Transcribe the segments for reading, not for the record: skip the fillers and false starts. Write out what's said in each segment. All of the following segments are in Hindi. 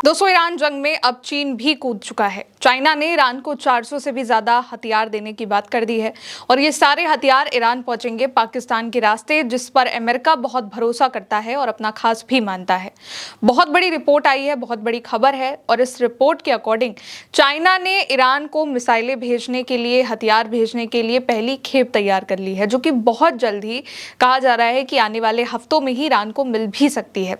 दोस्तों, ईरान जंग में अब चीन भी कूद चुका है। चाइना ने ईरान को 400 से भी ज्यादा हथियार देने की बात कर दी है और ये सारे हथियार ईरान पहुंचेंगे पाकिस्तान के रास्ते, जिस पर अमेरिका बहुत भरोसा करता है और अपना खास भी मानता है। बहुत बड़ी रिपोर्ट आई है, बहुत बड़ी खबर है और इस रिपोर्ट के अकॉर्डिंग चाइना ने ईरान को मिसाइलें भेजने के लिए, हथियार भेजने के लिए पहली खेप तैयार कर ली है, जो कि बहुत जल्द ही कहा जा रहा है कि आने वाले हफ्तों में ही ईरान को मिल भी सकती है।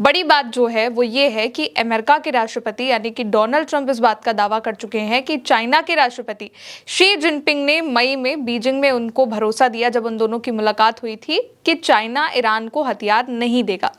बड़ी बात जो है वो ये है कि अमेरिका के राष्ट्रपति यानी कि डोनाल्ड ट्रंप इस बात का दावा कर चुके हैं कि चाइना के राष्ट्रपति शी जिनपिंग ने मई में बीजिंग में उनको भरोसा दिया, जब उन दोनों की मुलाकात हुई थी, कि चाइना ईरान को हथियार नहीं देगा।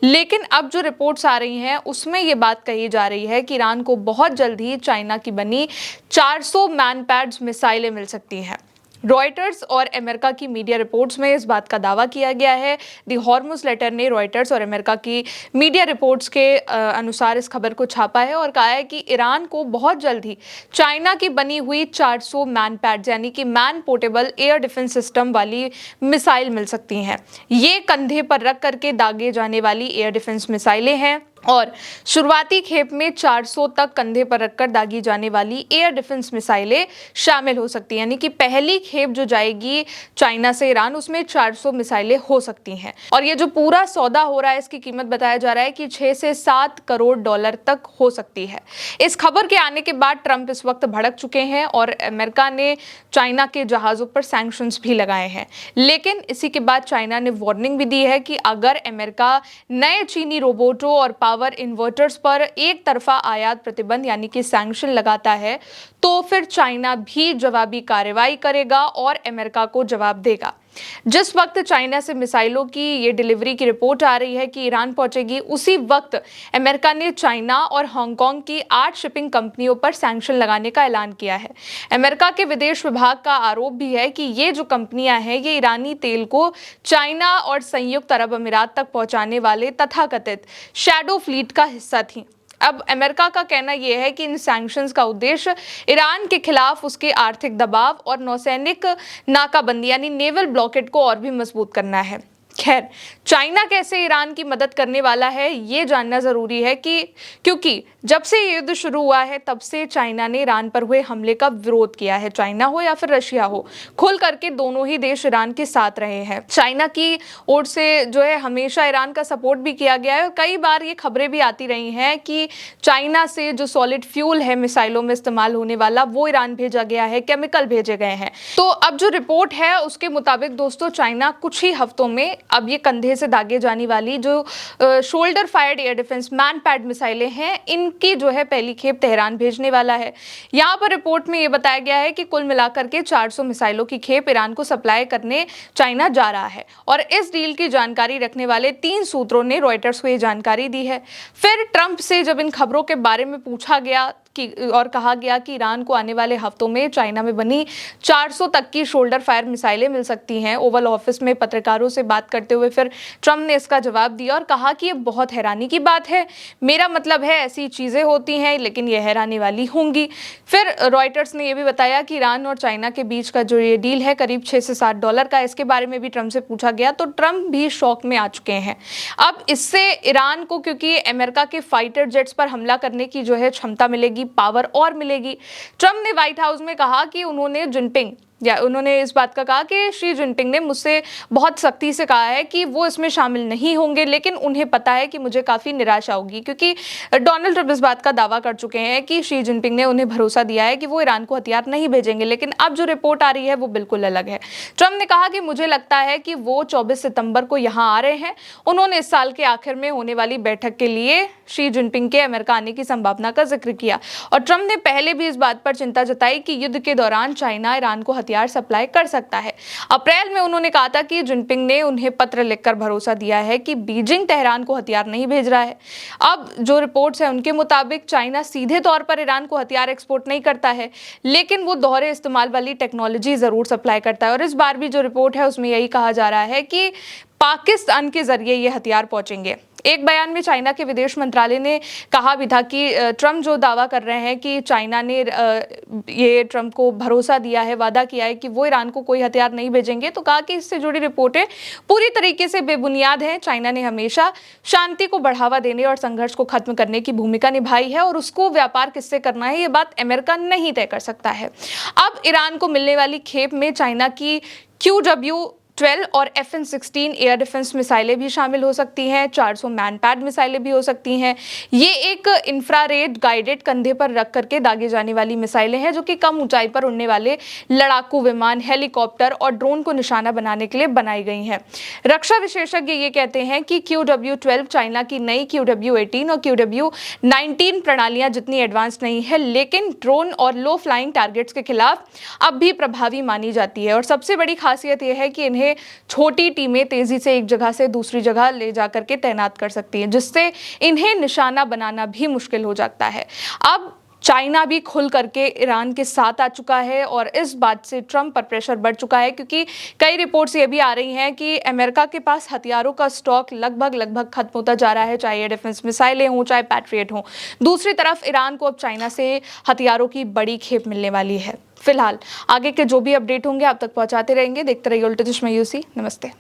लेकिन अब जो रिपोर्ट्स आ रही हैं उसमें यह बात कही जा रही है कि ईरान को बहुत जल्द ही चाइना की बनी 400 मैनपैड्स मिसाइलें मिल सकती हैं। रॉयटर्स और अमेरिका की मीडिया रिपोर्ट्स में इस बात का दावा किया गया है। दी हॉर्मुज़ लेटर ने रॉयटर्स और अमेरिका की मीडिया रिपोर्ट्स के अनुसार इस खबर को छापा है और कहा है कि ईरान को बहुत जल्द ही चाइना की बनी हुई 400 मैनपैड्स यानी कि man portable air defence system वाली मिसाइल मिल सकती हैं। ये कंधे पर रख करके दागे जाने वाली एयर डिफेंस मिसाइलें हैं और शुरुआती खेप में 400 तक कंधे पर रखकर दागी जाने वाली एयर डिफेंस मिसाइलें शामिल हो सकती हैं। यानी कि पहली खेप जो जाएगी चाइना से ईरान, उसमें 400 मिसाइलें हो सकती हैं। और ये जो पूरा सौदा हो रहा है, इसकी कीमत बताया जा रहा है कि 6 से 7 करोड़ डॉलर तक हो सकती है। इस खबर के आने के बाद ट्रंप इस वक्त भड़क चुके हैं और अमेरिका ने चाइना के जहाजों पर सैंक्शंस भी लगाए हैं। लेकिन इसी के बाद चाइना ने वार्निंग भी दी है कि अगर अमेरिका नए चीनी रोबोटों और पावर इन्वर्टर्स पर एक तरफा आयात प्रतिबंध यानी कि सैंक्शन लगाता है, तो फिर चाइना भी जवाबी कार्रवाई करेगा और अमेरिका को जवाब देगा। जिस वक्त चाइना से मिसाइलों की ये डिलीवरी की रिपोर्ट आ रही है कि ईरान पहुंचेगी, उसी वक्त अमेरिका ने चाइना और हांगकांग की 8 शिपिंग कंपनियों पर सैंक्शन लगाने का ऐलान किया है। अमेरिका के विदेश विभाग का आरोप भी है कि ये जो कंपनियां हैं, ये ईरानी तेल को चाइना और संयुक्त अरब अमीरात तक पहुंचाने वाले तथाकथित शैडो फ्लीट का हिस्सा थी। अब अमेरिका का कहना यह है कि इन सैंक्शंस का उद्देश्य ईरान के खिलाफ उसके आर्थिक दबाव और नौसैनिक नाकाबंदी यानी नेवल ब्लॉकेड को और भी मजबूत करना है। खैर, चाइना कैसे ईरान की मदद करने वाला है ये जानना जरूरी है क्योंकि जब से ये युद्ध शुरू हुआ है तब से चाइना ने ईरान पर हुए हमले का विरोध किया है। चाइना हो या फिर रशिया हो, खुल करके दोनों ही देश ईरान के साथ रहे हैं। चाइना की ओर से जो है हमेशा ईरान का सपोर्ट भी किया गया है और कई बार ये खबरें भी आती रही हैं कि चाइना से जो सॉलिड फ्यूल है मिसाइलों में इस्तेमाल होने वाला, वो ईरान भेजा गया है, केमिकल भेजे गए हैं। तो अब जो रिपोर्ट है उसके मुताबिक दोस्तों, चाइना कुछ ही हफ्तों में अब ये कंधे से दागे जाने वाली जो shoulder fired air defence man pad मिसाइलें हैं, इनकी जो है पहली खेप तेहरान भेजने वाला है। यहाँ पर रिपोर्ट में ये बताया गया है कि कुल मिलाकर के 400 मिसाइलों की खेप ईरान को सप्लाई करने चाइना जा रहा है और इस डील की जानकारी रखने वाले 3 सूत्रों ने रॉयटर्स को ये जानकारी दी है। फिर ट्रंप से जब इन खबरों के बारे में पूछा गया और कहा गया कि ईरान को आने वाले हफ्तों में चाइना में बनी 400 तक की शोल्डर फायर मिसाइलें मिल सकती हैं, ओवल ऑफिस में पत्रकारों से बात करते हुए फिर ट्रंप ने इसका जवाब दिया और कहा कि ये बहुत हैरानी की बात है। मेरा मतलब है ऐसी चीजें होती हैं लेकिन ये हैरानी वाली होंगी। फिर रॉयटर्स ने यह भी बताया कि ईरान और चाइना के बीच का जो ये डील है करीब 6 से 7 डॉलर का, इसके बारे में भी ट्रंप से पूछा गया तो ट्रंप भी शॉक में आ चुके हैं। अब इससे ईरान को, क्योंकि अमेरिका के फाइटर जेट्स पर हमला करने की जो है क्षमता मिलेगी, पावर और मिलेगी। ट्रंप ने व्हाइट हाउस में कहा कि उन्होंने इस बात का कहा कि शी जिनपिंग ने मुझसे बहुत सख्ती से कहा है कि वो इसमें शामिल नहीं होंगे, लेकिन उन्हें पता है कि मुझे काफ़ी निराशा होगी, क्योंकि डोनाल्ड ट्रंप इस बात का दावा कर चुके हैं कि शी जिनपिंग ने उन्हें भरोसा दिया है कि वो ईरान को हथियार नहीं भेजेंगे। लेकिन अब जो रिपोर्ट आ रही है वो बिल्कुल अलग है। ट्रंप ने कहा कि मुझे लगता है कि वो 24 सितंबर को यहाँ आ रहे हैं। उन्होंने इस साल के आखिर में होने वाली बैठक के लिए शी जिनपिंग के अमेरिका आने की संभावना का जिक्र किया और ट्रंप ने पहले भी इस बात पर चिंता जताई कि युद्ध के दौरान चाइना ईरान को हथियार सप्लाई कर सकता है। अप्रैल में उन्होंने कहा था कि जिनपिंग ने उन्हें पत्र लिखकर भरोसा दिया है कि बीजिंग तेहरान को हथियार नहीं भेज रहा है। अब जो रिपोर्ट्स है उनके मुताबिक चाइना सीधे तौर पर ईरान को हथियार एक्सपोर्ट नहीं करता है, लेकिन वो दोहरे इस्तेमाल वाली टेक्नोलॉजी जरूर सप्लाई करता है और इस बार भी जो रिपोर्ट है उसमें यही कहा जा रहा है कि पाकिस्तान के जरिए ये हथियार पहुंचेंगे। एक बयान में चाइना के विदेश मंत्रालय ने कहा भी था कि ट्रंप जो दावा कर रहे हैं कि चाइना ने ये ट्रंप को भरोसा दिया है, वादा किया है कि वो ईरान को कोई हथियार नहीं भेजेंगे, तो कहा कि इससे जुड़ी रिपोर्टें पूरी तरीके से बेबुनियाद हैं। चाइना ने हमेशा शांति को बढ़ावा देने और संघर्ष को खत्म करने की भूमिका निभाई है और उसको व्यापार किससे करना है ये बात अमेरिका नहीं तय कर सकता है। अब ईरान को मिलने वाली खेप में चाइना की QW-12 और FN-16 एयर डिफेंस मिसाइलें भी शामिल हो सकती हैं, 400 मैनपैड मिसाइलें भी हो सकती हैं। ये एक इंफ्रारेड गाइडेड कंधे पर रख करके दागे जाने वाली मिसाइलें हैं जो कि कम ऊंचाई पर उड़ने वाले लड़ाकू विमान, हेलीकॉप्टर और ड्रोन को निशाना बनाने के लिए बनाई गई हैं। रक्षा विशेषज्ञ ये कहते हैं कि QW-12 चाइना की नई QW-18 और QW-19 प्रणालियां जितनी एडवांस नहीं है, लेकिन ड्रोन और लो फ्लाइंग टारगेट्स के खिलाफ अब भी प्रभावी मानी जाती है। और सबसे बड़ी खासियत यह है कि इन्हें छोटी टीमें तेजी से एक जगह से दूसरी जगह ले जाकर के तैनात कर सकती हैं, जिससे इन्हें निशाना बनाना भी मुश्किल हो जाता है। अब चाइना भी खुल करके ईरान के साथ आ चुका है और इस बात से ट्रंप पर प्रेशर बढ़ चुका है, क्योंकि कई रिपोर्ट्स ये भी आ रही हैं कि अमेरिका के पास हथियारों का स्टॉक लगभग खत्म होता जा रहा है, चाहे डिफेंस मिसाइलें हों, चाहे पैट्रियट हों। दूसरी तरफ ईरान को अब चाइना से हथियारों की बड़ी खेप मिलने वाली है। फिलहाल आगे के जो भी अपडेट होंगे आप तक पहुंचाते रहेंगे। देखते रहिए उल्टे चश्मा यूसी। नमस्ते।